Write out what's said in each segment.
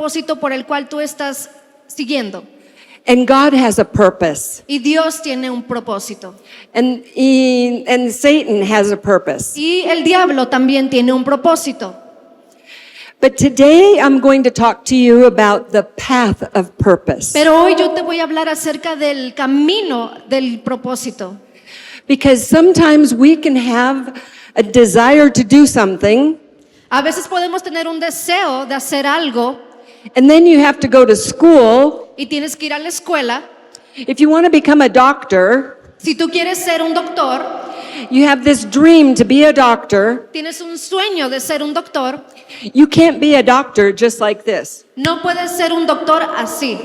propósito por el cual tú estás siguiendo. And God has a purpose. Y Dios tiene un propósito. And Satan has a purpose. Y el diablo también tiene un propósito. But today I'm going to talk to you about the path of purpose. Pero hoy yo te voy a hablar acerca del camino del propósito. Because sometimes we can have a desire to do something, A veces podemos tener un deseo de hacer algo and then you have to go to school. y tienes que ir a la escuela. If you want to become a doctor, Si tú quieres ser un doctor, you have this dream to be a doctor. tienes un sueño de ser un doctor, You can't be a doctor just like this. no puedes ser un doctor así.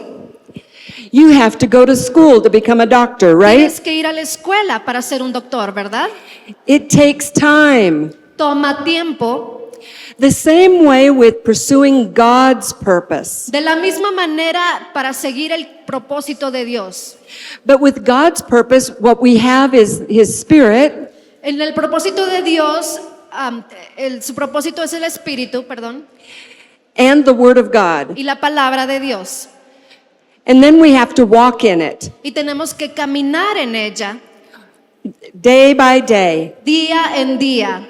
You have to go to school to become a doctor, right? Tienes que ir a la escuela para ser un doctor, ¿verdad? It takes time. Toma tiempo. The same way with pursuing God's purpose. De la misma manera para seguir el propósito de Dios. But with God's purpose, what we have is His Spirit, En el propósito de Dios, su propósito es el Espíritu, perdón, and the Word of God. y la palabra de Dios. And then we have to walk in it Y tenemos que caminar en ella day by day. día en día.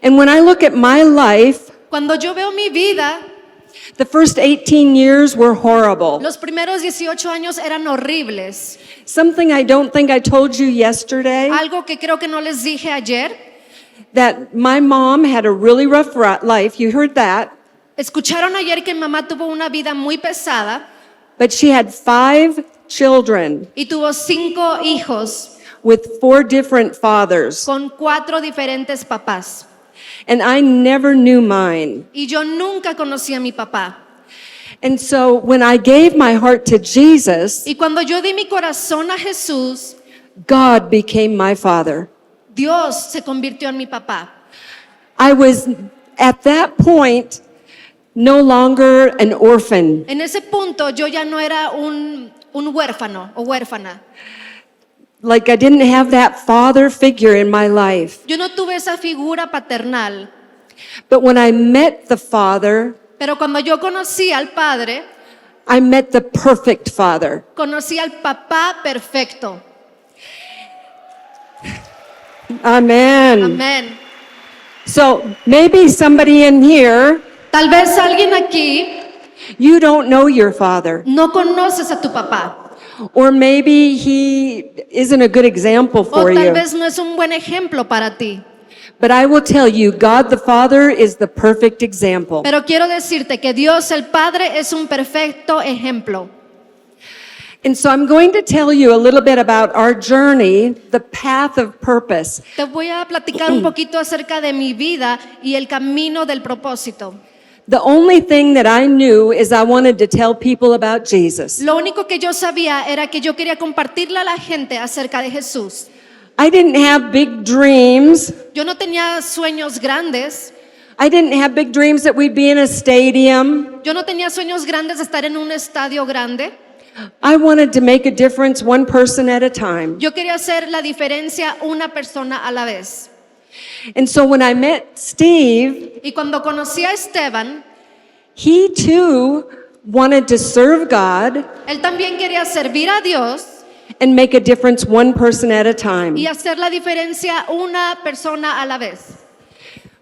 And when I look at my life, Cuando yo veo mi vida, the first 18 years were horrible. los primeros 18 años eran horribles. Something I don't think I told you yesterday, Algo que creo que no les dije ayer. that my mom had a really rough life. You heard that. Escucharon ayer que mi mamá tuvo una vida muy pesada But she had 5 children y tuvo 5 hijos with 4 different fathers. con 4 diferentes papás. And I never knew mine. Y yo nunca conocí a mi papá. And so when I gave my heart to Jesus, Y cuando yo di mi corazón a Jesús, God became my father. Dios se convirtió en mi papá. I was at that point no longer an orphan. En ese punto yo ya no era un huérfano o huérfana. Like I didn't have that father figure in my life. Yo no tuve esa figura paternal. But when I met the Father, Pero cuando yo conocí al Padre, I met the perfect Father. conocí al papá perfecto. Amen. Amén. So maybe somebody in here, Tal vez alguien aquí you don't know your father. no conoces a tu papá. Or maybe he isn't a good example O for tal you. vez no es un buen ejemplo para ti. But I will tell you, God the Father is the perfect example. Pero quiero decirte que Dios el Padre es un perfecto ejemplo. And so I'm going to tell you a little bit about our journey, the path of purpose. Te voy a platicar un poquito acerca de mi vida y el camino del propósito. The only thing that I knew is I wanted to tell people about Jesus. Lo único que yo sabía era que yo quería compartirle a la gente acerca de Jesús. I didn't have big dreams. Yo no tenía sueños grandes. I didn't have big dreams that we'd be in a stadium. Yo no tenía sueños grandes de estar en un estadio grande. I wanted to make a difference one person at a time. Yo quería hacer la diferencia una persona a la vez. And so when I met Steve, Y cuando conocí a Esteban, he too wanted to serve God él también quería servir a Dios and make a difference one person at a time. y hacer la diferencia una persona a la vez.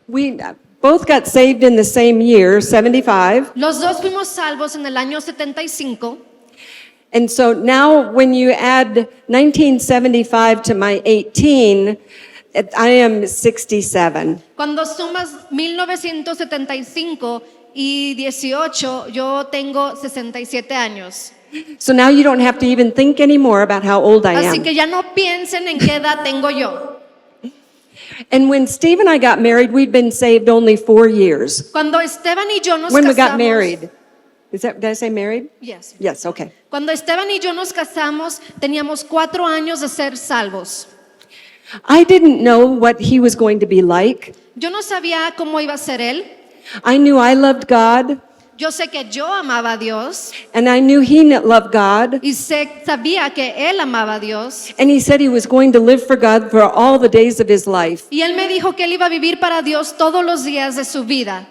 We both got saved in the same year, 75. Los dos fuimos salvos en el año 75. And so now when you add 1975 to my 18, I am 67. Cuando sumas 1975 y 18, yo tengo 67 años. So now you don't have to even think anymore about how old I Así am. que ya no piensen en qué edad tengo yo. And when Steve and I got married, we'd been saved only 4 years. Cuando Esteban y yo nos When we casamos, got married. Did I say married? Yes. Yes, okay. Cuando Esteban y yo nos casamos, teníamos 4 años de ser salvos. I didn't know what he was going to be like. Yo no sabía cómo iba a ser él. I knew I loved God, Yo sé que yo amaba a Dios and I knew he loved God. y sabía que él amaba a Dios. And he said he was going to live for God for all the days of his life. Y él me dijo que él iba a vivir para Dios todos los días de su vida.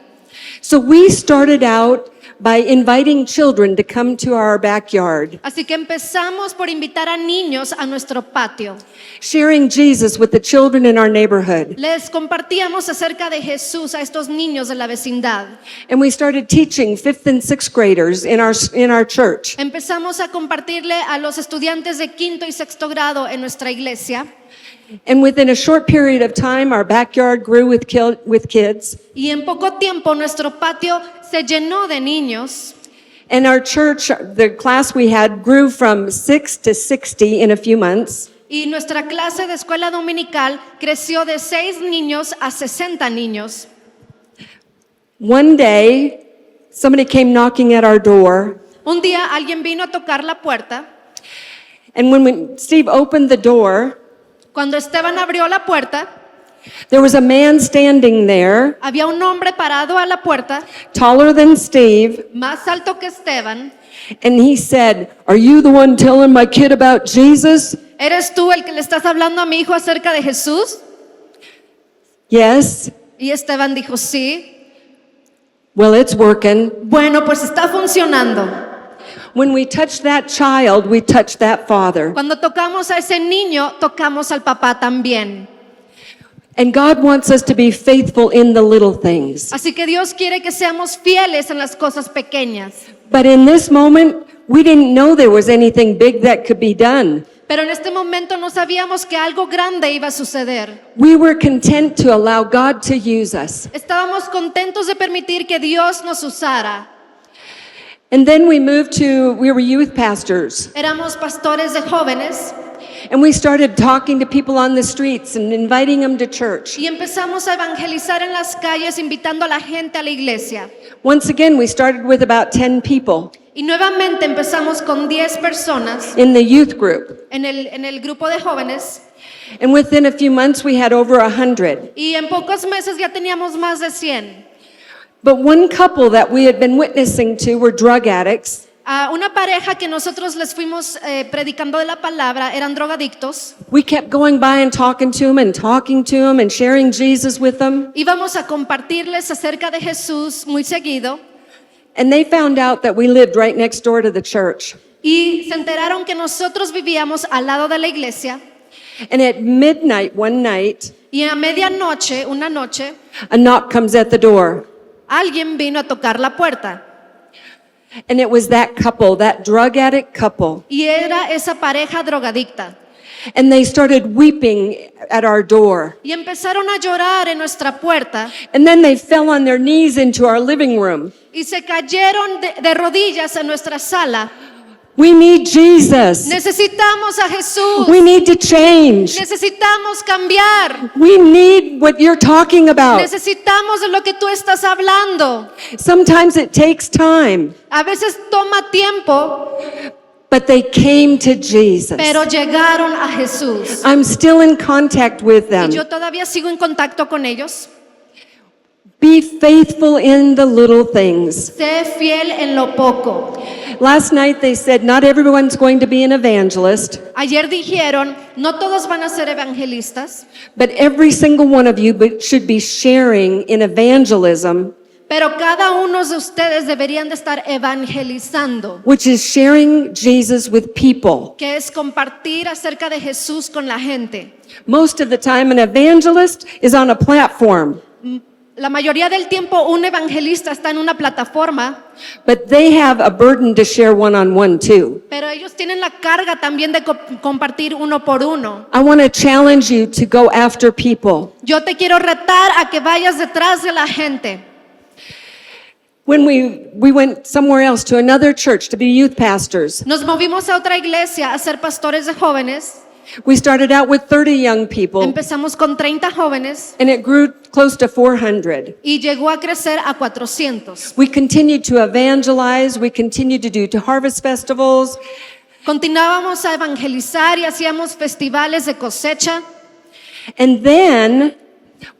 So we started out by inviting children to come to our backyard, Así que empezamos por invitar a niños a nuestro patio. sharing Jesus with the children in our neighborhood. Les compartíamos acerca de Jesús a estos niños de la vecindad. And we started teaching 5th and 6th graders in our church. Empezamos a compartirle a los estudiantes de quinto y sexto grado en nuestra iglesia. And within a short period of time, our backyard grew with kids. Y en poco tiempo nuestro patio se llenó de niños. And our church, the class we had, grew from 6 to 60 in a few months. Y nuestra clase de escuela dominical creció de 6 niños a 60 niños. One day, somebody came knocking at our door. Un día alguien vino a tocar la puerta. And when Steve opened the door, Cuando Esteban abrió la puerta, there was a man standing there, había un hombre parado a la puerta, taller than Steve, más alto que Esteban. and he said, "Are you the one telling my kid about Jesus?" ¿Eres tú el que le estás hablando a mi hijo acerca de Jesús? Yes. Y Esteban dijo, sí. Well, it's working. Bueno, pues está funcionando. When we touch that child, we touch that father. Cuando tocamos a ese niño, tocamos al papá también. And God wants us to be faithful in the little things. Así que Dios quiere que seamos fieles en las cosas pequeñas. But in this moment, we didn't know there was anything big that could be done. Pero en este momento no sabíamos que algo grande iba a suceder. We were content to allow God to use us. Estábamos contentos de permitir que Dios nos usara. And then we were youth pastors. Éramos pastores de jóvenes And we started talking to people on the streets and inviting them to church. y empezamos a evangelizar en las calles invitando a la gente a la iglesia. Once again, we started with about 10 people Y nuevamente empezamos con 10 personas in the youth group. en el grupo de jóvenes And within a few months, we had over 100. y en pocos meses ya teníamos más de 100. But one couple that we had been witnessing to were drug addicts. A una pareja que nosotros les fuimos predicando de la palabra, eran drogadictos. We kept going by and talking to them and sharing Jesus with them. Íbamos a compartirles acerca de Jesús muy seguido And they found out that we lived right next door to the church. y se enteraron que nosotros vivíamos al lado de la iglesia. And at midnight one night, Y a medianoche, una noche, a knock comes at the door. alguien vino a tocar la puerta. And it was that couple, that drug addict couple. Y era esa pareja drogadicta. And they started weeping at our door. Y empezaron a llorar en nuestra puerta. And then they fell on their knees into our living room. Y se cayeron de rodillas en nuestra sala. We need Jesus. Necesitamos a Jesús. We need to change. Necesitamos cambiar. We need what you're talking about. Necesitamos de lo que tú estás hablando. Sometimes it takes time, A veces toma tiempo, but they came to Jesus. pero llegaron a Jesús. I'm still in contact with Y them. yo todavía sigo en contacto con ellos. Be faithful in the little things. Sé fiel en lo poco. Last night they said not everyone's going to be an evangelist, Ayer dijeron, no todos van a ser evangelistas, but every single one of you should be sharing in evangelism, pero cada uno de ustedes deberían de estar evangelizando, which is sharing Jesus with people. que es compartir acerca de Jesús con la gente. Most of the time, an evangelist is on a platform, La mayoría del tiempo un evangelista está en una plataforma, but they have a burden to share one-on-one too. pero ellos tienen la carga también de compartir uno por uno. I want to challenge you to go after people. Yo te quiero retar a que vayas detrás de la gente. When we went somewhere else to another church to be youth pastors, Nos movimos a otra iglesia a ser pastores de jóvenes. we started out with 30 young people, Empezamos con 30 jóvenes and it grew close to 400. y llegó a crecer a 400. We continued to evangelize, we continued to do harvest festivals, Continuábamos a evangelizar y hacíamos festivales de cosecha. and then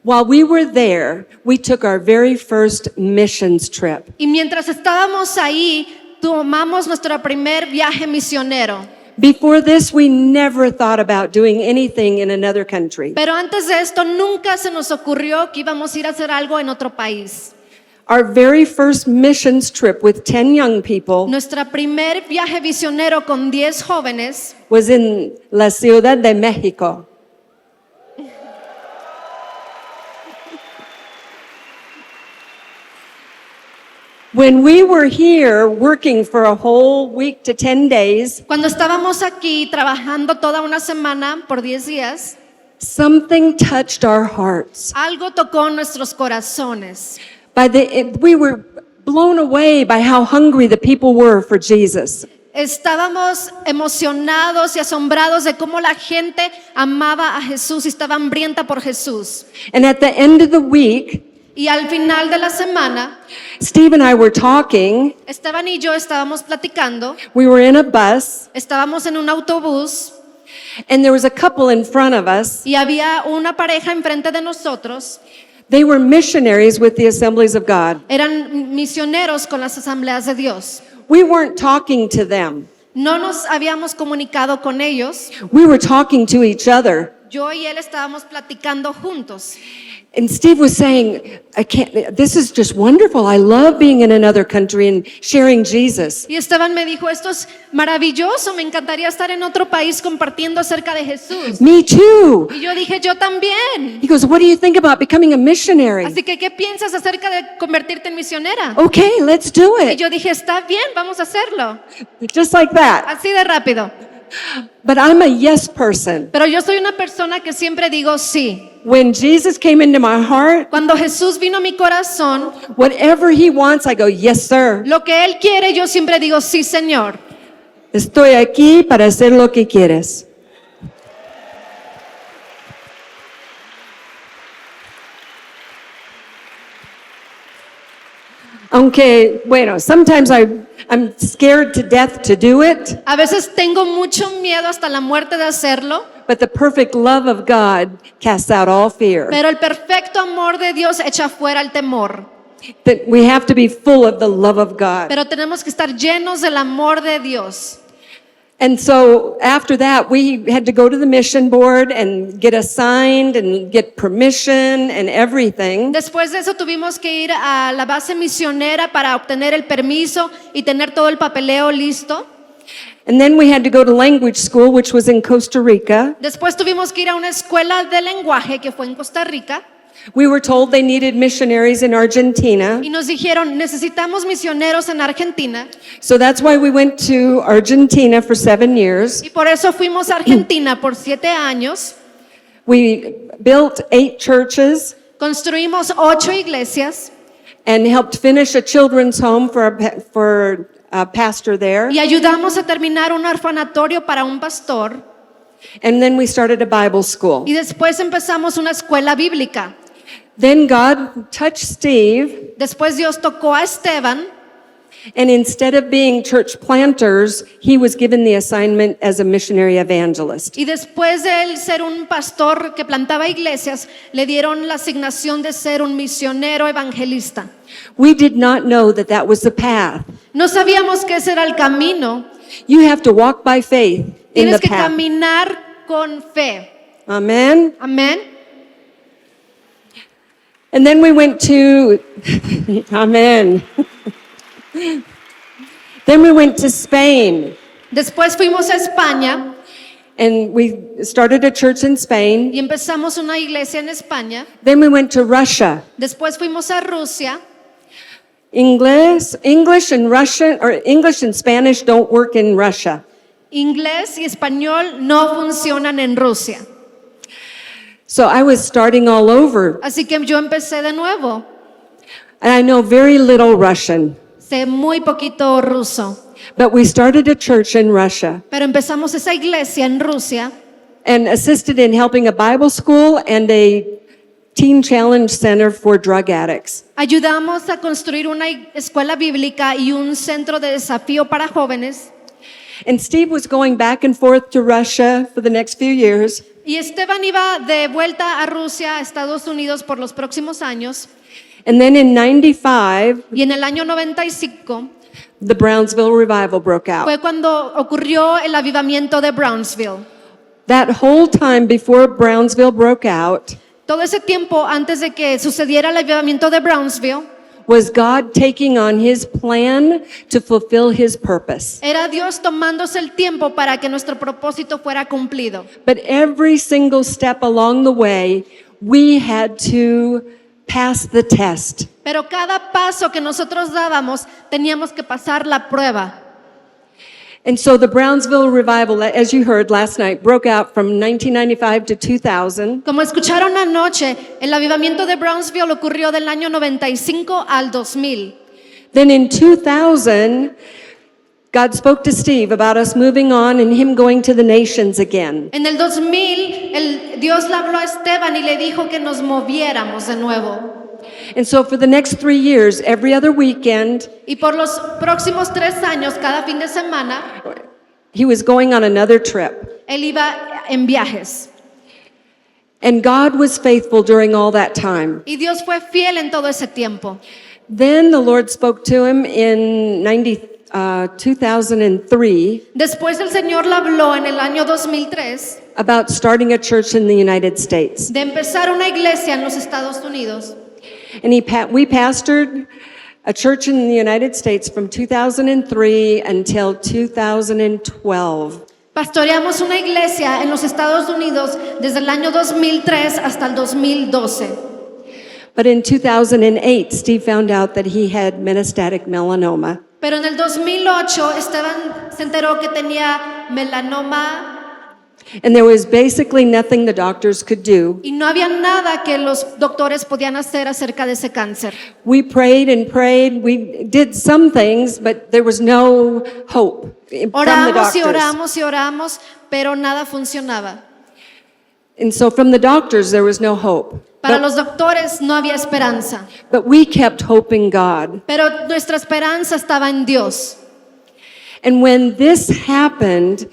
while we were there, we took our very first missions trip. Y mientras estábamos ahí, tomamos nuestro primer viaje misionero. Before this, we never thought about doing anything in another country. Pero antes de esto, nunca se nos ocurrió que íbamos a ir a hacer algo en otro país. Our very first missions trip with 10 young people Nuestra primer viaje visionero con 10 jóvenes was in la Ciudad de Mexico. When we were here working for a whole week to 10 days, Cuando estábamos aquí trabajando toda una semana por 10 días, something touched our hearts. algo tocó nuestros corazones. We were blown away by how hungry the people were for Jesus. Estábamos emocionados y asombrados de cómo la gente amaba a Jesús y estaba hambrienta por Jesús. And at the end of the week, Y al final de la semana, Steve and I were talking. Esteban y yo estábamos platicando, We were in a bus, estábamos en un autobús and there was a couple in front of us. y había una pareja enfrente de nosotros. They were missionaries with the Assemblies of God. Eran misioneros con las asambleas de Dios. We weren't talking to them. No nos habíamos comunicado con ellos. We were talking to each other. Yo y él estábamos platicando juntos. And Steve was saying, this is just wonderful. I love being in another country and sharing Jesus. Y Esteban me dijo, esto es maravilloso, me encantaría estar en otro país compartiendo acerca de Jesús. Me too. Y yo dije, yo también. He goes, what do you think about becoming a missionary? Así que, ¿qué piensas acerca de convertirte en misionera? Okay, let's do Y it. yo dije, está bien, vamos a hacerlo. Just like that. Así de rápido. But I'm a yes person. Pero yo soy una persona que siempre digo sí. When Jesus came into my heart, Cuando Jesús vino a mi corazón, whatever he wants, I go, yes, sir. lo que Él quiere, yo siempre digo sí, Señor. Estoy aquí para hacer lo que quieres. Aunque, bueno, sometimes I'm scared to death to do it, A veces tengo mucho miedo hasta la muerte de hacerlo, but the perfect love of God casts out all fear. pero el perfecto amor de Dios echa fuera el temor. That we have to be full of the love of God. Pero tenemos que estar llenos del amor de Dios. And so after that, we had to go to the mission board and get assigned and get permission and everything. Después de eso tuvimos que ir a la base misionera para obtener el permiso y tener todo el papeleo listo. And then we had to go to language school, which was in Costa Rica. Después tuvimos que ir a una escuela de lenguaje que fue en Costa Rica We were told they needed missionaries in Argentina. y nos dijeron, necesitamos misioneros en Argentina, So that's why we went to Argentina for 7 years. y por eso fuimos a Argentina por 7 años. We built 8 churches Construimos 8 iglesias and helped finish a children's home for a pastor there. y ayudamos a terminar un orfanatorio para un pastor, And then we started a Bible school. y después empezamos una escuela bíblica. Then God touched Steve, Después Dios tocó a Esteban and instead of being church planters, he was given the assignment as a missionary evangelist. y después de él ser un pastor que plantaba iglesias, le dieron la asignación de ser un misionero evangelista. We did not know that that was the path. No sabíamos que ese era el camino. You have to walk by faith in the Tienes que path. caminar con fe. Amen. Amén. And then we went to, amen. Then we went to Spain Después fuimos a España and we started a church in Spain. y empezamos una iglesia en España. Then we went to Russia. Después fuimos a Rusia. English and Russian, or English and Spanish don't work in Russia. Inglés y español no funcionan en Rusia. So I was starting all over, Así que yo empecé de nuevo. and I know very little Russian. Sé muy poquito ruso, But we started a church in Russia pero empezamos esa iglesia en Rusia and assisted in helping a Bible school and a teen challenge center for drug addicts. Ayudamos a construir una escuela bíblica y un centro de desafío para jóvenes. And Steve was going back and forth to Russia for the next few years. Y Esteban iba de vuelta a Rusia, a Estados Unidos por los próximos años. And then in 95, Y en el año 95 the Brownsville revival broke out. fue cuando ocurrió el avivamiento de Brownsville. That whole time before Brownsville broke out, Todo ese tiempo antes de que sucediera el avivamiento de Brownsville, was God taking on his plan to fulfill his purpose. Era Dios tomándose el tiempo para que nuestro propósito fuera cumplido. But every single step along the way, we had to pass the test. Pero cada paso que nosotros dábamos, teníamos que pasar la prueba. And so the Brownsville revival, as you heard last night, broke out from 1995 to 2000. Como escucharon anoche, el avivamiento de Brownsville ocurrió del año 95 al 2000. Then in 2000, God spoke to Steve about us moving on and him going to the nations again. En el 2000, Dios le habló a Esteban y le dijo que nos moviéramos de nuevo. And so for the next 3 years, every other weekend, Y por los próximos 3 años, cada fin de semana, he was going on another trip. él iba en viajes. And God was faithful during all that time. Y Dios fue fiel en todo ese tiempo. Then the Lord spoke to him in 2003 Después el Señor le habló en el año 2003 about starting a church in the United States. de empezar una iglesia en los Estados Unidos. And we pastored a church in the United States from 2003 until 2012. Pastoreamos una iglesia en los Estados Unidos desde el año 2003 hasta el 2012. But in 2008, Steve found out that he had metastatic melanoma. Pero en el 2008 Esteban se enteró que tenía melanoma And there was basically nothing the doctors could do. y no había nada que los doctores podían hacer acerca de ese cáncer. We prayed and prayed. We did some things, but there was no hope from the Oramos y doctors. oramos y oramos, pero nada funcionaba. And so from the doctors, there was no hope. Para los doctores no había esperanza, But we kept hoping God. pero nuestra esperanza estaba en Dios. And when this happened,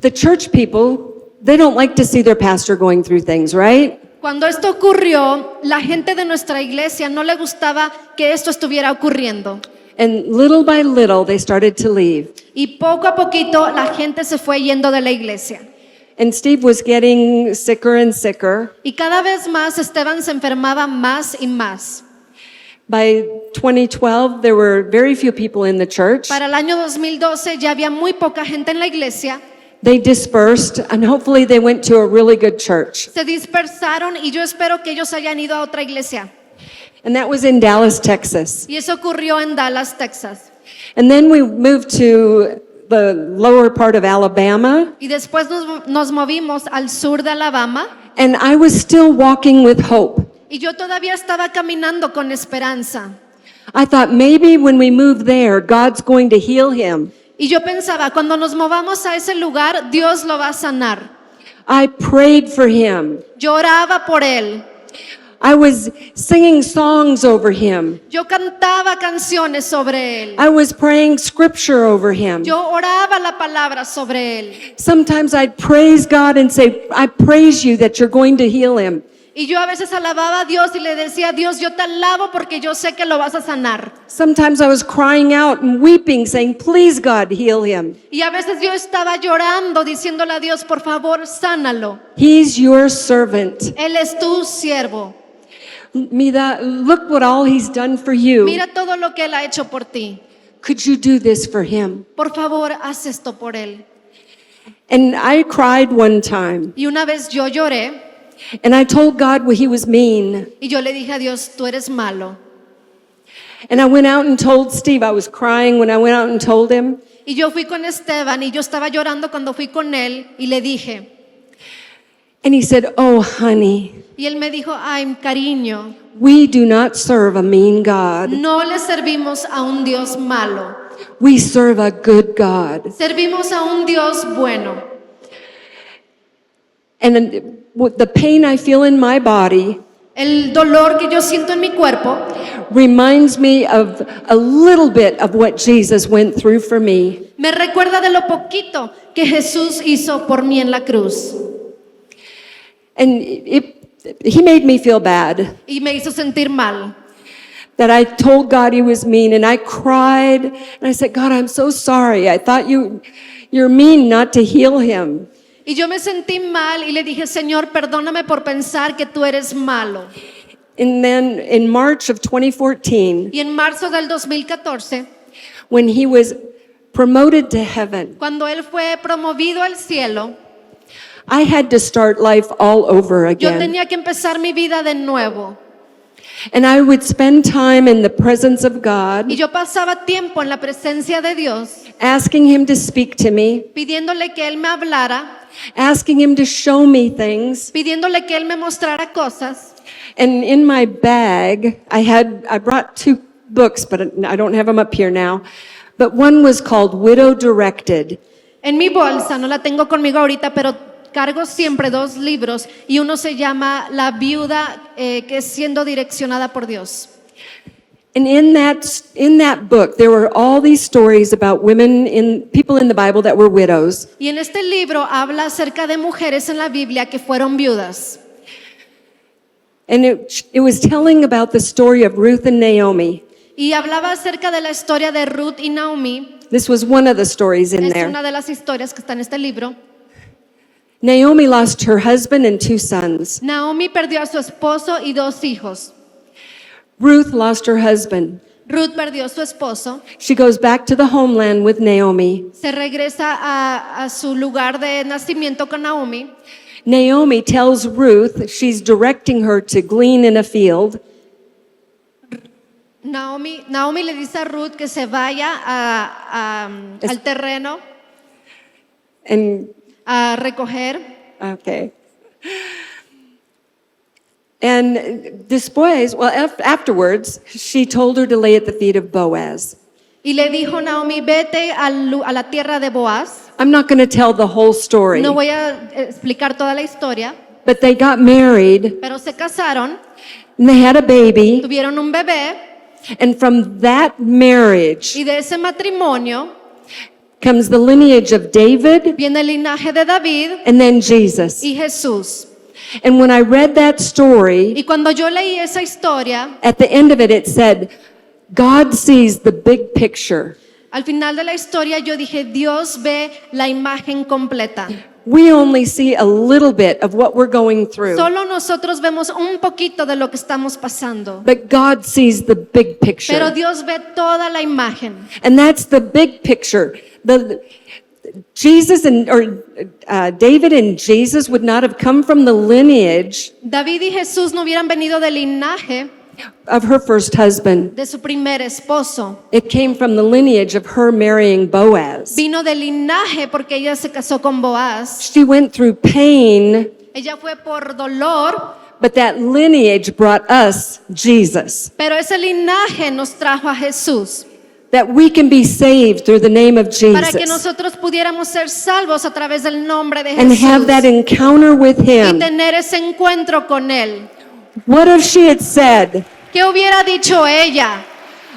the church people, they don't like to see their pastor going through things, right? Cuando esto ocurrió, la gente de nuestra iglesia no le gustaba que esto estuviera ocurriendo. And little by little, they started to leave. Y poco a poquito la gente se fue yendo de la iglesia. And Steve was getting sicker and sicker. Y cada vez más Esteban se enfermaba más y más. By 2012, there were very few people in the church. Para el año 2012 ya había muy poca gente en la iglesia. They dispersed, and hopefully they went to a really good church. Se dispersaron y yo espero que ellos hayan ido a otra iglesia. And that was in Dallas, Texas. Y eso ocurrió en Dallas, Texas. And then we moved to the lower part of Alabama, Y después nos movimos al sur de Alabama. and I was still walking with hope. Y yo todavía estaba caminando con esperanza. I thought maybe when we move there, God's going to heal him. Y yo pensaba, cuando nos movamos a ese lugar, Dios lo va a sanar. I prayed for him. Yo oraba por él. I was singing songs over him. Yo cantaba canciones sobre él. I was praying scripture over him. Yo oraba la palabra sobre él. Sometimes I'd praise God and say, I praise you that you're going to heal him. Y yo a veces alababa a Dios y le decía, Dios, yo te alabo porque yo sé que lo vas a sanar. Sometimes I was crying out and weeping, saying, please God, heal him. Y a veces yo estaba llorando, diciéndole a Dios, por favor, sánalo. He's your servant. Él es tu siervo. Mira, look what all he's done for you. Mira todo lo que él ha hecho por ti. Could you do this for him? Por favor, haz esto por él. And I cried one time, Y una vez yo lloré and I told God he was mean. y yo le dije a Dios, tú eres malo. And I went out and told Steve, I was crying when I went out and told him. Y yo fui con Esteban y yo estaba llorando cuando fui con él y le dije. And he said, oh, honey, Y él me dijo, ay, cariño, we do not serve a mean God. no le servimos a un Dios malo. We serve a good God. Servimos a un Dios bueno. And the pain I feel in my body El dolor que yo siento en mi cuerpo reminds me of a little bit of what Jesus went through for me. me recuerda de lo poquito que Jesús hizo por mí en la cruz. And he made me feel bad Y me hizo sentir mal. that I told God he was mean, and I cried and I said, God, I'm so sorry. I thought you're mean not to heal him. Y yo me sentí mal y le dije, Señor, perdóname por pensar que tú eres malo. And then in March of 2014, Y en marzo del 2014, when he was promoted to heaven, cuando él fue promovido al cielo, I had to start life all over yo again. tenía que empezar mi vida de nuevo. And I would spend time in the presence of God, Y yo pasaba tiempo en la presencia de Dios, asking him to speak to me, pidiéndole que él me hablara, asking him to show me things. pidiéndole que él me mostrara cosas. And in my bag, I brought 2 books, but I don't have them up here now. But one was called Widow Directed. En mi bolsa, no la tengo conmigo ahorita, pero cargo siempre 2 libros y uno se llama La viuda que es siendo direccionada por Dios. And in that book, there were all these stories about people in the Bible that were widows. Y en este libro habla acerca de mujeres en la Biblia que fueron viudas. And it was telling about the story of Ruth and Naomi. Y hablaba acerca de la historia de Ruth y Naomi. This was one of the stories in Es there. una de las historias que está en este libro. Naomi lost her husband and 2 sons. Naomi perdió a su esposo y 2 hijos. Ruth lost her husband. Ruth perdió a su esposo. She goes back to the homeland with Naomi. Se regresa a su lugar de nacimiento con Naomi. Naomi tells Ruth she's directing her to glean in a field. Naomi le dice a Ruth que se vaya al terreno And, a recoger. okay. And después, afterwards, she told her to lay at the feet of Boaz. Y le dijo Naomi, vete a la tierra de Boaz. I'm not going to tell the whole story, No voy a explicar toda la historia, but they got married pero se casaron, and they had a baby. tuvieron un bebé And from that marriage y de ese matrimonio comes the lineage of David viene el linaje de David and then Jesus. y Jesús. And when I read that story, Y cuando yo leí esa historia, at the end of it, it said, God sees the big picture. al final de la historia yo dije, Dios ve la imagen completa. We only see a little bit of what we're going through, Solo nosotros vemos un poquito de lo que estamos pasando, but God sees the big pero picture. Dios ve toda la imagen. And that's the big picture. David and Jesus would not have come from the lineage David y Jesús no hubieran venido del linaje of her first husband. de su primer esposo. It came from the lineage of her marrying Boaz. Vino del linaje porque ella se casó con Boaz. She went through pain, Ella fue por dolor, but that lineage brought us Jesus. pero ese linaje nos trajo a Jesús That we can be saved through the name of para que Jesus nosotros pudiéramos ser salvos a través del nombre de and have Jesús that encounter with y Him. tener ese encuentro con Él. What if she had said, ¿Qué hubiera dicho ella?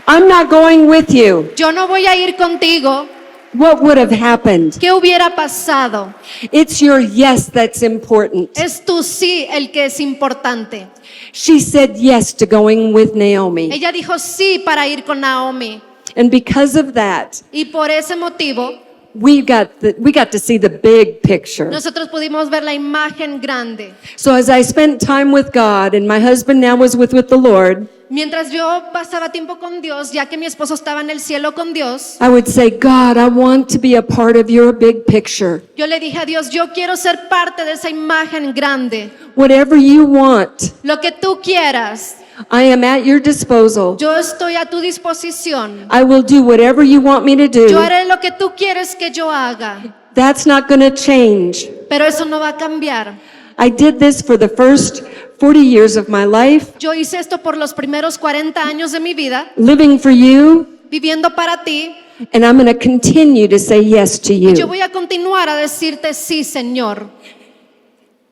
I'm not going with you? Yo no voy a ir contigo. What would have happened? ¿Qué hubiera pasado? It's your yes that's important. Es tu sí el que es importante. She said yes to going with Naomi. Ella dijo sí para ir con Naomi. And because of that, Y por ese motivo, we got to see the big picture. nosotros pudimos ver la imagen grande. So as I spent time with God, and my husband now was with the Lord, Mientras yo pasaba tiempo con Dios, ya que mi esposo estaba en el cielo con Dios, I would say, God, I want to be a part of your big picture. yo le dije a Dios, yo quiero ser parte de esa imagen grande. Whatever you want, Lo que tú quieras, I am at your disposal. yo estoy a tu disposición. I will do whatever you want me to Yo do. haré lo que tú quieres que yo haga, That's not going to change. pero eso no va a cambiar. I did this for the first 40 years of my life, Yo hice esto por los primeros 40 años de mi vida, living for you, viviendo para ti, and I'm going to continue to say yes to y yo you. voy a continuar a decirte sí, Señor.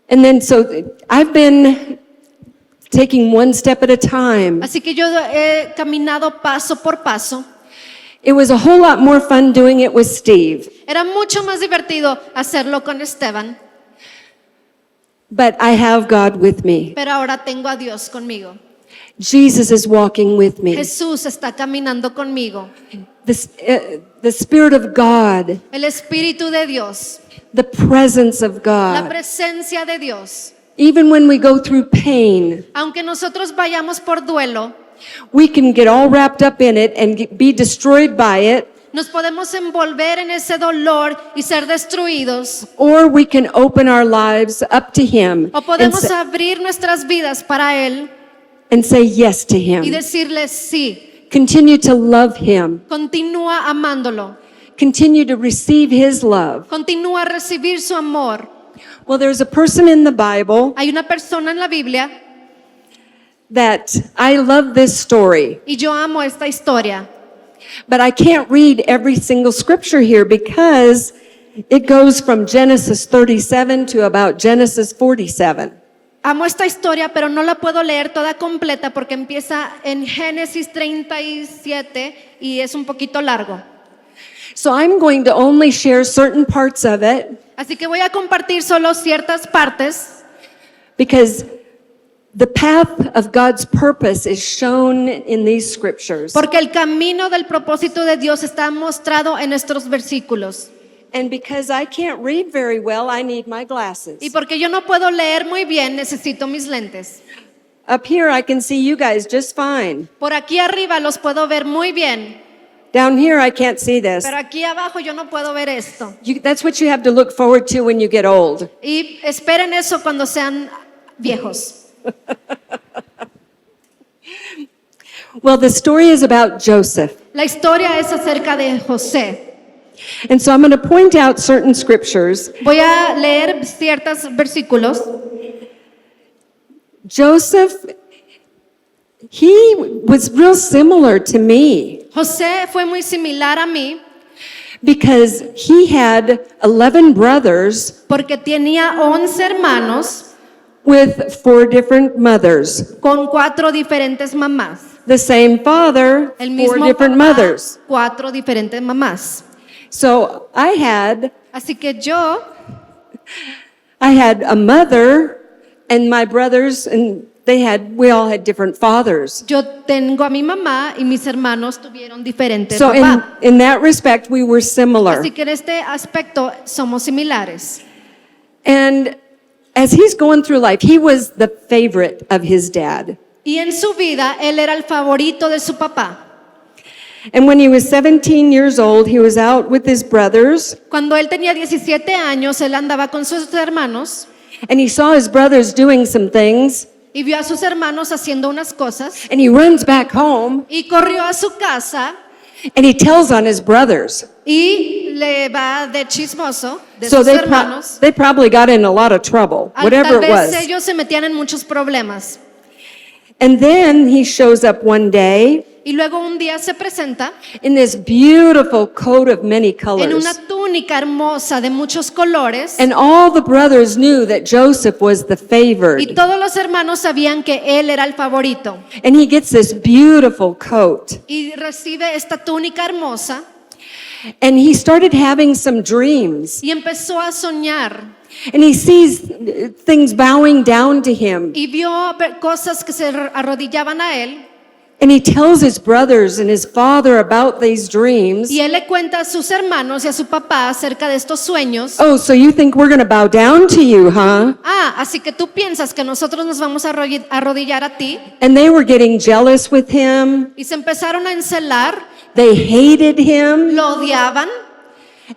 And then so I've been taking one step at a time. Así que yo he caminado paso por paso. It was a whole lot more fun doing it with Steve, Era mucho más divertido hacerlo con Esteban, but I have God with me. pero ahora tengo a Dios conmigo. Jesus is walking with me. Jesús está caminando conmigo. The Spirit of God, El Espíritu de Dios, the presence of la God presencia de Dios Even when we go through pain, Aunque nosotros vayamos por duelo, we can get all wrapped up in it and be destroyed by it, nos podemos envolver en ese dolor y ser destruidos. or we can open our lives up to Him O podemos abrir nuestras vidas para Él and say yes to y Him. decirle sí. Continue to love Him. Continúa amándolo. Continue to receive His love. Continúa a recibir su amor. Well, there's a person in the Bible Hay una persona en la Biblia that I love this story, y yo amo esta historia. but I can't read every single scripture here because it goes from Genesis 37 to about Genesis 47. Amo esta historia, pero no la puedo leer toda completa porque empieza en Génesis 37 y es un poquito largo. So I'm going to only share certain parts of it Así que voy a compartir solo ciertas partes because the path of God's purpose is shown in these scriptures. porque el camino del propósito de Dios está mostrado en estos versículos. And because I can't read very well, I need my glasses. Y porque yo no puedo leer muy bien, necesito mis lentes. Up here, I can see you guys just fine. Por aquí arriba los puedo ver muy bien, Down here, I can't see this. pero aquí abajo yo no puedo ver esto. That's what you have to look forward to when you get old. Y esperen eso cuando sean viejos. Well, the story is about Joseph. La historia es acerca de José. And so I'm going to point out certain scriptures. Voy a leer ciertos versículos. Joseph, he was real similar to me José fue muy similar a mí because he had 11 brothers porque tenía 11 hermanos with 4 different mothers. con 4 diferentes mamás. The same father, El 4 mismo different papá, mothers. 4 diferentes mamás. So I had Así que yo a mother and my brothers, and we all had different fathers. tengo a mi mamá y mis hermanos tuvieron diferentes So papás. in that respect, we were similar. Así que en este aspecto somos similares. And as he's going through life, he was the favorite of his dad. Y en su vida él era el favorito de su papá. And when he was 17 years old, he was out with his brothers, Cuando él tenía 17 años, él andaba con sus hermanos and he saw his brothers doing some things, y vio a sus hermanos haciendo unas cosas and he runs back home, y corrió a su casa and he tells on his brothers. y le va de chismoso de So sus they, hermanos. they probably got in a lot of trouble, whatever Tal it vez was. ellos se metían en muchos problemas. And then he shows up one day Y luego un día se presenta in this beautiful coat of many en colors. una túnica hermosa de muchos colores. And all the brothers knew that Joseph was the Y favored. todos los hermanos sabían que él era el favorito. And he gets this beautiful coat. Y recibe esta túnica hermosa And he started having some dreams. y empezó a soñar. And he sees things bowing down to him. Y vio cosas que se arrodillaban a él. And he tells his brothers and his father about these dreams. Y él le cuenta a sus hermanos y a su papá acerca de estos sueños. Oh, so you think we're going to bow down to you, huh? Así que tú piensas que nosotros nos vamos a arrodillar a ti. And they were getting jealous with him. Y se empezaron a encelar, They hated him. lo odiaban,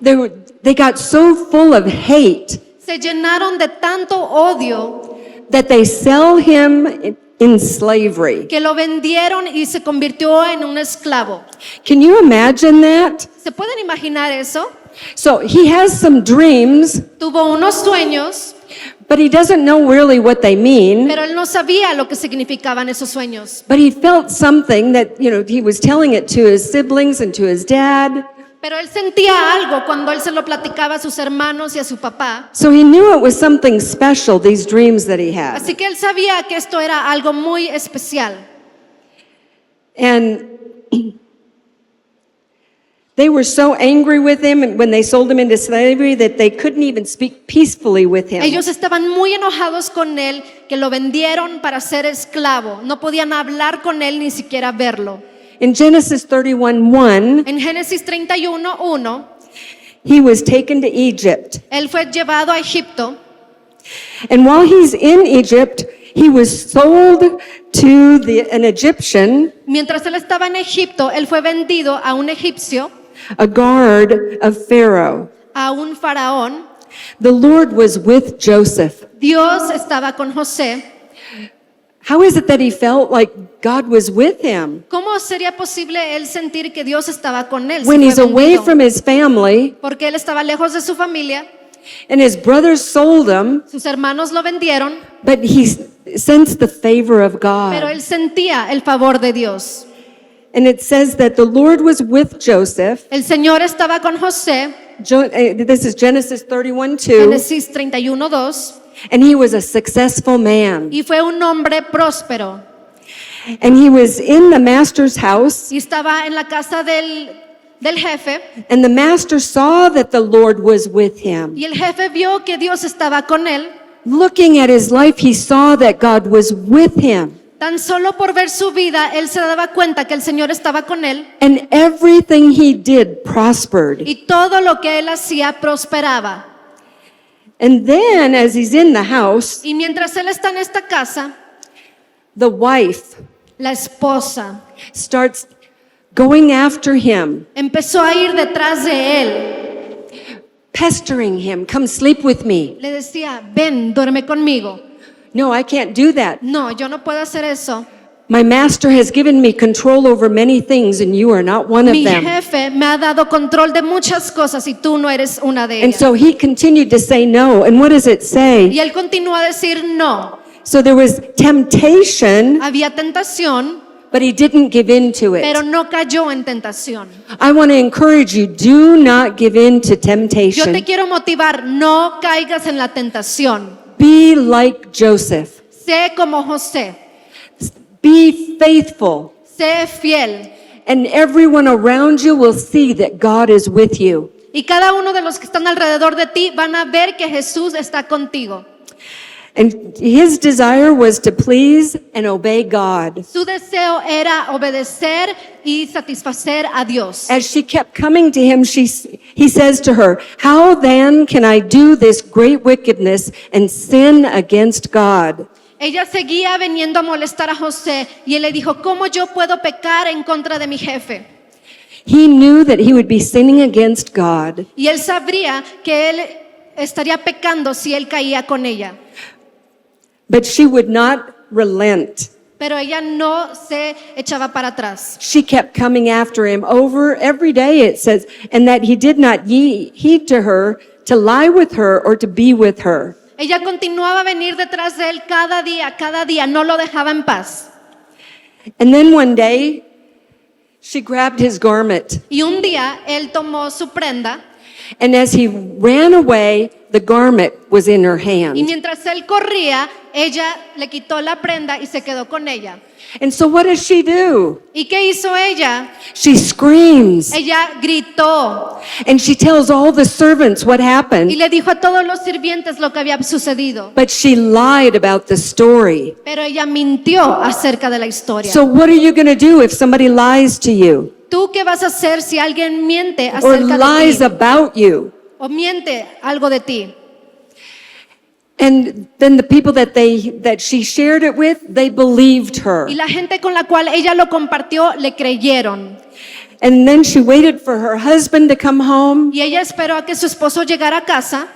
They got so full of hate se llenaron de tanto odio that they sell him in slavery. que lo vendieron y se convirtió en un esclavo. Can you imagine that? ¿Se pueden imaginar eso? So he has some dreams, Tuvo unos sueños, but he doesn't know really what they mean. pero él no sabía lo que significaban esos sueños. But he felt something that, he was telling it to his siblings and to his dad. Pero él sentía algo cuando él se lo platicaba a sus hermanos y a su papá. So he knew it was something special, these dreams that he had. Así que él sabía que esto era algo muy especial. And they were so angry with him when they sold him into slavery that they couldn't even speak peacefully with him. Ellos estaban muy enojados con él, que lo vendieron para ser esclavo. No podían hablar con él ni siquiera verlo. In Genesis 31:1, En Génesis 31:1, he was taken to Egypt. él fue llevado a Egipto And while he's in Egypt, he was sold to an Egyptian, Mientras él estaba en Egipto, él fue vendido a un egipcio, a guard of Pharaoh. a un faraón. The Lord was with Joseph. Dios estaba con José. How is it that he felt like God was with him? ¿Cómo sería posible él sentir que Dios estaba con él? si When fue he's away vendido? from his family Porque él estaba lejos de su familia, and his brothers sold him, sus hermanos lo vendieron, but he sensed the favor of pero God. él sentía el favor de Dios. And it says that the Lord was with Joseph. El Señor estaba con José, This is Genesis 31:2, Génesis 31:2, and he was a successful man. y fue un hombre próspero. And he was in the master's house, Y estaba en la casa del jefe, and the master saw that the Lord was with him. y el jefe vio que Dios estaba con él. Looking at his life, he saw that God was with him. Tan solo por ver su vida, él se daba cuenta que el Señor estaba con él, And everything he did prospered. y todo lo que él hacía prosperaba. And then, as he's in the house, Y mientras él está en esta casa, the wife la esposa starts going after him, empezó a ir detrás de él. pestering him, come sleep with me. Le decía, ven, duerme conmigo. No, I can't do that. No, yo no puedo hacer eso. My master has given me control over many things, and you are not one of Mi them. jefe me ha dado control de muchas cosas y tú no eres una de And ellas. so he continued to say no. And what does it Y say? él continuó a decir no. So there was temptation, Había tentación, but he didn't give in to pero it. no cayó en tentación. I want to encourage you, do not give in to Yo te temptation. quiero motivar, no caigas en la tentación. Be like Joseph. Sé como José, Be faithful. sé fiel. And everyone around you will see that God is with you. Y cada uno de los que están alrededor de ti van a ver que Jesús está contigo. And his desire was to please and obey God. Su deseo era obedecer y satisfacer a Dios. As she kept coming to him, he says to her, "How then can I do this great wickedness and sin against God?" Ella seguía viniendo a molestar a José y él le dijo, ¿cómo yo puedo pecar en contra de mi jefe? He knew that he would be sinning against God, Y él sabría que él estaría pecando si él caía con ella. but she would not relent. Pero ella no se echaba para atrás. She kept coming after him over every day, it says, and that he did not heed to her to lie with her or to be with her. Ella continuaba a venir detrás de él cada día, no lo dejaba en paz. And then one day, she grabbed his garment, Y un día él tomó su prenda and as he ran away, the garment was in her y hand. mientras él corría, ella le quitó la prenda y se quedó con ella. And so what does she do? ¿Y qué hizo ella? She screams, Ella gritó and she tells all the servants what y happened, le dijo a todos los sirvientes lo que había sucedido. but she lied about the story. Pero ella mintió acerca de la historia. So what are you going to do if somebody lies to you ¿Tú qué vas a hacer si alguien miente or acerca lies de ti? about you? O miente algo de ti. And then the people that she shared it with, they believed her. Y la gente con la cual ella lo compartió le creyeron. And then she waited for her husband to come home. Y ella esperó a que su esposo llegara a casa.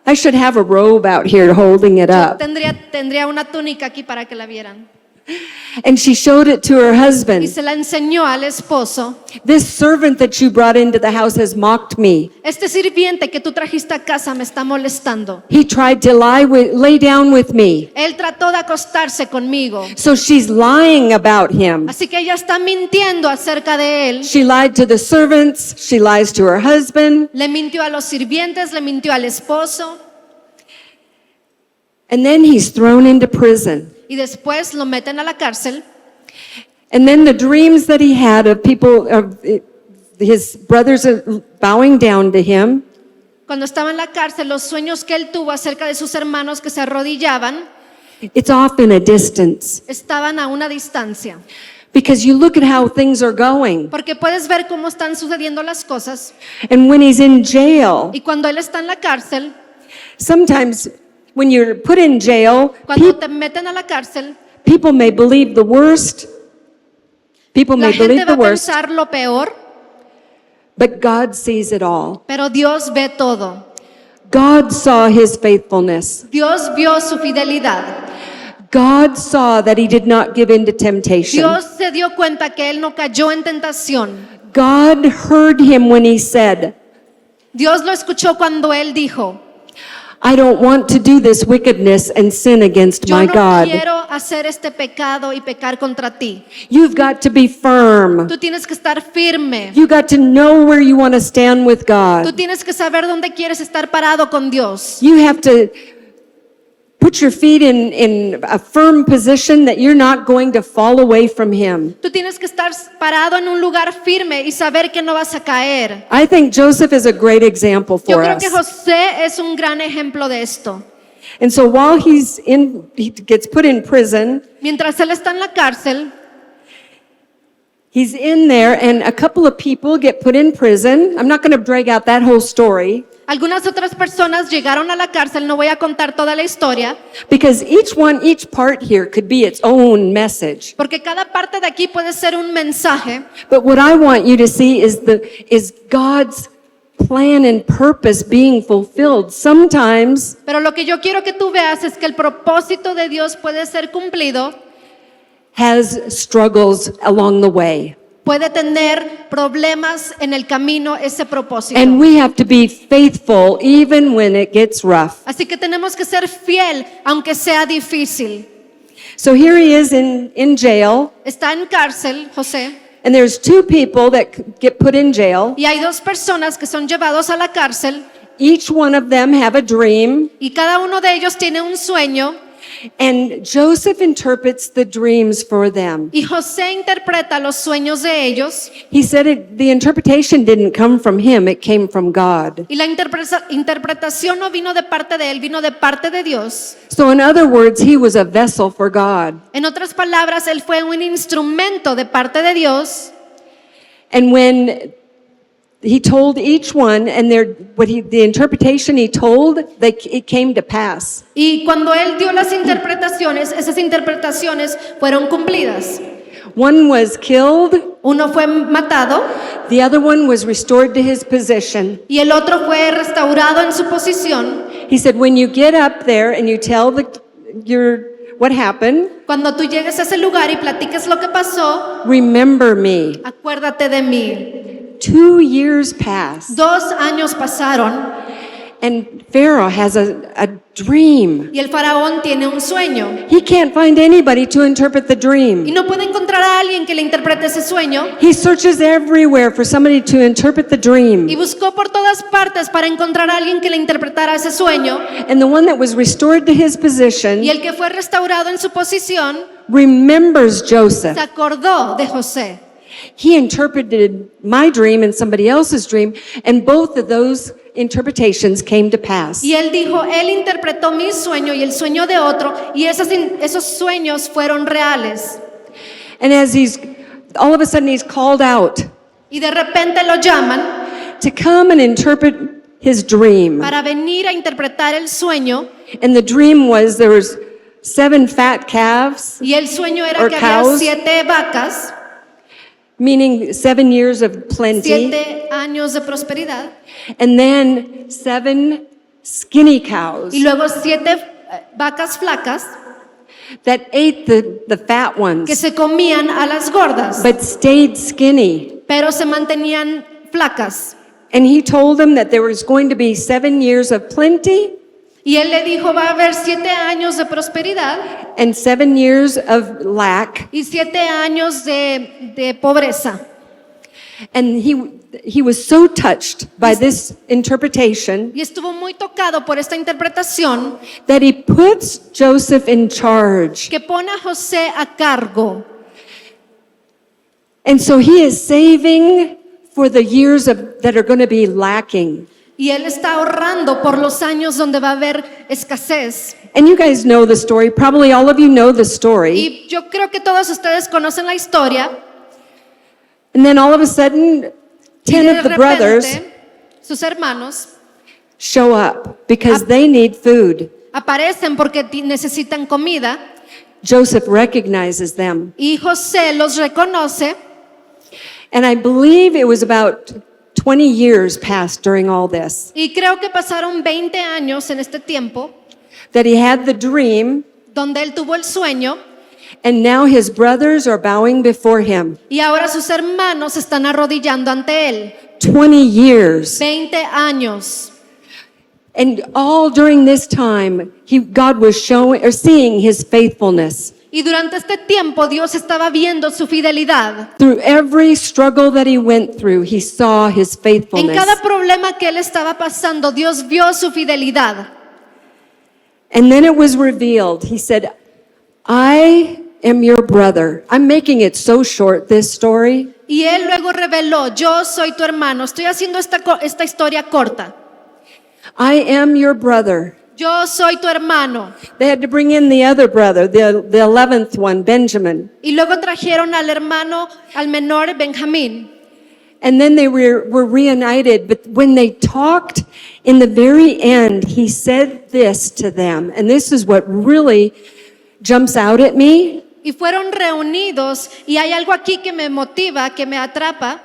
I should have a robe out here holding it up. Tendría una túnica aquí para que la vieran. And she showed it to her Y husband. se la enseñó al esposo. This servant that you brought into the house has mocked me. Este sirviente que tú trajiste a casa me está molestando. He tried to lay down with me. Él trató de acostarse conmigo. So she's lying about him. Así que ella está mintiendo acerca de él. She lied to the servants. She lies to her husband. Le mintió a los sirvientes, le mintió al esposo. And then he's thrown into prison. Y después lo meten a la cárcel. And then the dreams that he had of people, of his brothers bowing down to him, Cuando estaba en la cárcel, los sueños que él tuvo acerca de sus hermanos que se arrodillaban it's off in a distance. estaban a una distancia. Because you look at how things are going. Porque puedes ver cómo están sucediendo las cosas. And when he's in jail, Y cuando él está en la cárcel, sometimes when you're put in jail, Cuando te meten a la cárcel, people may believe the worst. People la may gente believe va the a worst, pensar lo peor, but God sees it all. pero Dios ve todo. God saw his faithfulness. Dios vio su fidelidad. God saw that he did not give in to temptation. Dios se dio cuenta que él no cayó en tentación. God heard him when he said, Dios lo escuchó cuando él dijo, I don't want to do this wickedness and sin against yo my no God. quiero hacer este pecado y pecar contra ti. You've got to be firm. Tú tienes que estar firme. You got to know where you want to stand with Tú God. tienes que saber dónde quieres estar parado con Dios. You have to put your feet in a firm position that you're not going to fall away from him. Tú tienes que estar parado en un lugar firme y saber que no vas a caer. I think Joseph is a great example Yo for creo us. que José es un gran ejemplo de esto. And so while he gets put in prison, Mientras él está en la cárcel, he's in there and a couple of people get put in prison. I'm not going to drag out that whole story algunas otras personas llegaron a la cárcel. No voy a contar toda la historia, because each part here could be its own message. porque cada parte de aquí puede ser un mensaje. But what I want you to see is God's plan and purpose being fulfilled. Sometimes Pero lo que yo quiero que tú veas es que el propósito de Dios puede ser cumplido, has struggles along the way. puede tener problemas en el camino ese propósito. And we have to be faithful even when it gets rough. Así que tenemos que ser fiel aunque sea difícil. So here he is in jail, Está en cárcel, José, and there's two people that get put in jail. y hay dos personas que son llevados a la cárcel Each one of them have a dream, y cada uno de ellos tiene un sueño and Joseph interprets the dreams for them. y José interpreta los sueños de ellos, He said the interpretation didn't come from him, it came from God. y la interpretación no vino de parte de él, vino de parte de Dios. So in other words, he was a vessel for God. En otras palabras, él fue un instrumento de parte de Dios. And when he told each one, and the interpretation he told, it came to pass. Y cuando él dio las interpretaciones, esas interpretaciones fueron cumplidas. One was killed, Uno fue matado the other one was restored to his position. y el otro fue restaurado en su posición. He said, when you get up there and you tell what happened, Cuando tú llegues a ese lugar y platiques lo que pasó, remember me. acuérdate de mí. 2 years passed, 2 años pasaron and Pharaoh has a dream. y el faraón tiene un sueño He can't find anybody to interpret the y dream. no puede encontrar a alguien que le interprete ese sueño, He searches everywhere for somebody to interpret the y dream. buscó por todas partes para encontrar a alguien que le interpretara ese sueño, And the one that was restored to his position y el que fue restaurado en su posición remembers Joseph. se acordó de José. He interpreted my dream and somebody else's dream, and both of those interpretations came to pass. Y él dijo, él interpretó mi sueño y el sueño de otro, y esos sueños fueron reales. And as all of a sudden he's called out Y de repente lo llaman to come and interpret his dream. para venir a interpretar el sueño, And the dream was there was 7 fat calves, y el sueño era Or que había cows. 7 vacas, meaning 7 years of plenty, 7 años de prosperidad, and then 7 skinny cows y luego 7 vacas flacas that ate the fat que ones, se comían a las gordas, but stayed skinny. pero se mantenían flacas. And he told them that there was going to be 7 years of plenty Y él le dijo, va a haber 7 años de prosperidad and 7 years of lack. y 7 años de pobreza. And he was so touched by this interpretation Y estuvo muy tocado por esta interpretación that he puts Joseph in charge. que pone a José a cargo. And so he is saving for the years that are going to be lacking. Y él está ahorrando por los años donde va a haber escasez. And you guys know the story. Probably all of you know the story. Y yo creo que todos ustedes conocen la historia. And then all of a sudden, Y 10 de of the brothers repente, sus hermanos show up because they need food. aparecen porque necesitan comida Joseph recognizes them. y José los reconoce. And I believe it was about 20 years passed during all this Y creo que pasaron 20 años en este tiempo that he had the dream, donde él tuvo el sueño and now his brothers are bowing before him. y ahora sus hermanos están arrodillando ante él. 20 years. 20 años. And all during this time, God was showing or seeing his faithfulness. Y durante este tiempo Dios estaba viendo su fidelidad. Through every struggle that he went through, he saw his En faithfulness. cada problema que él estaba pasando, Dios vio su fidelidad. And then it was revealed. He said, I am your brother. I'm making it so short, this story. Y él luego reveló, yo soy tu hermano. Estoy haciendo esta historia corta. I am your brother. Yo soy tu hermano. They had to bring in the other brother, the 11th one, Benjamin. Y luego trajeron al hermano, al menor Benjamín. And then they were reunited. But when they talked in the very end, he said this to them. And this is what really jumps out at me. Y fueron reunidos y hay algo aquí que me motiva, que me atrapa.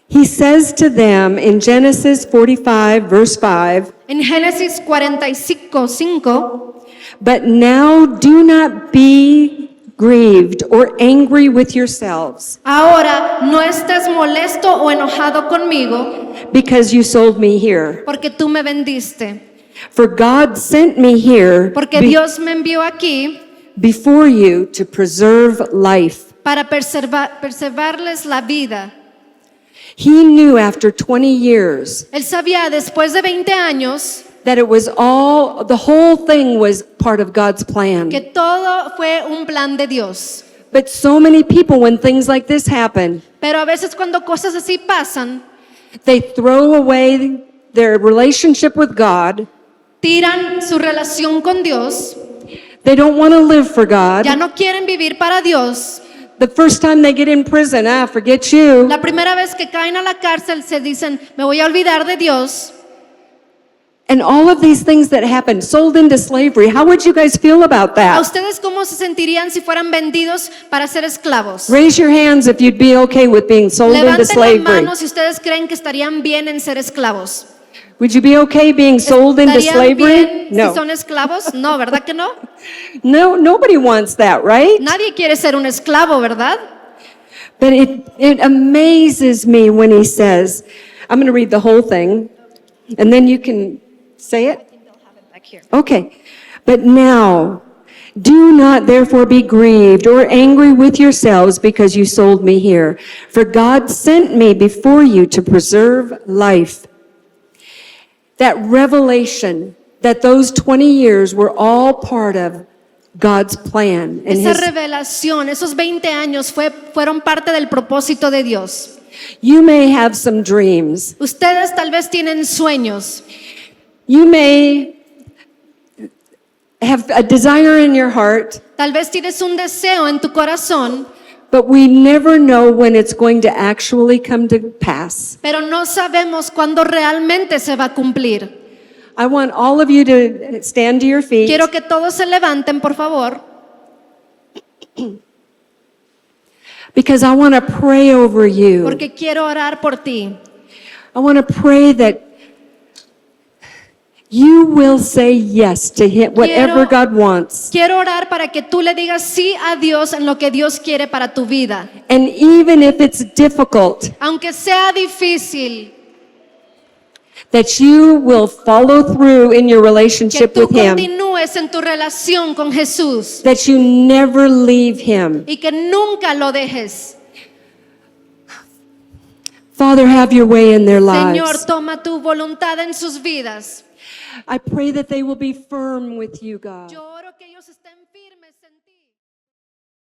He says to them in Genesis 45, verse 5, En Génesis 45:5, but now do not be grieved or angry with yourselves ahora no estés molesto o enojado conmigo because you sold me here. porque tú me vendiste. For God sent me here Porque Dios me envió aquí before you to preserve life. para preservarles la vida. He knew after 20 years Él sabía después de 20 años that it was the whole thing was part of God's plan. que todo fue un plan de Dios. But so many people, when things like this happen, Pero a veces cuando cosas así pasan, they throw away their relationship with God. tiran su relación con Dios, They don't want to live for God. ya no quieren vivir para Dios. The first time they get in prison, forget you. La primera vez que caen a la cárcel se dicen, me voy a olvidar de Dios. And all of these things that happened, sold into slavery, how would you guys feel about ¿A that? ustedes cómo se sentirían si fueran vendidos para ser esclavos? Raise your hands if you'd be okay with being sold into Levanten las slavery. manos si ustedes creen que estarían bien en ser esclavos. Would you be okay being sold into ¿Estarían slavery? bien No. si son esclavos? No, ¿verdad que no? No, nobody wants that, right? Nadie quiere ser un esclavo, ¿verdad? But it amazes me when he says, I'm going to read the whole thing, and then you can say it. Okay. But now, do not therefore be grieved or angry with yourselves because you sold me here. For God sent me before you to preserve life. That revelation that those 20 years were all part of God's plan. And Esa revelación, esos 20 años fueron parte del propósito de Dios. you may have some dreams. Ustedes tal vez tienen sueños. You may have a desire in your heart, Tal vez tienes un deseo en tu corazón, but we never know when it's going to actually come to pass. pero no sabemos cuándo realmente se va a cumplir. I want all of you to stand to your feet. Quiero que todos se levanten, por favor, Because I want to pray over you. porque quiero orar por ti. I want to pray that you will say yes to him, whatever God wants. Quiero orar para que tú le digas sí a Dios en lo que Dios quiere para tu vida. And even if it's difficult, Aunque sea difícil, that you will follow through in your que relationship tú with him. continúes en tu relación con Jesús That you never leave him. y que nunca lo dejes. Father, have your way in their Señor, lives. toma tu voluntad en sus vidas. I pray that they will be firm with you, God. Yo oro que ellos estén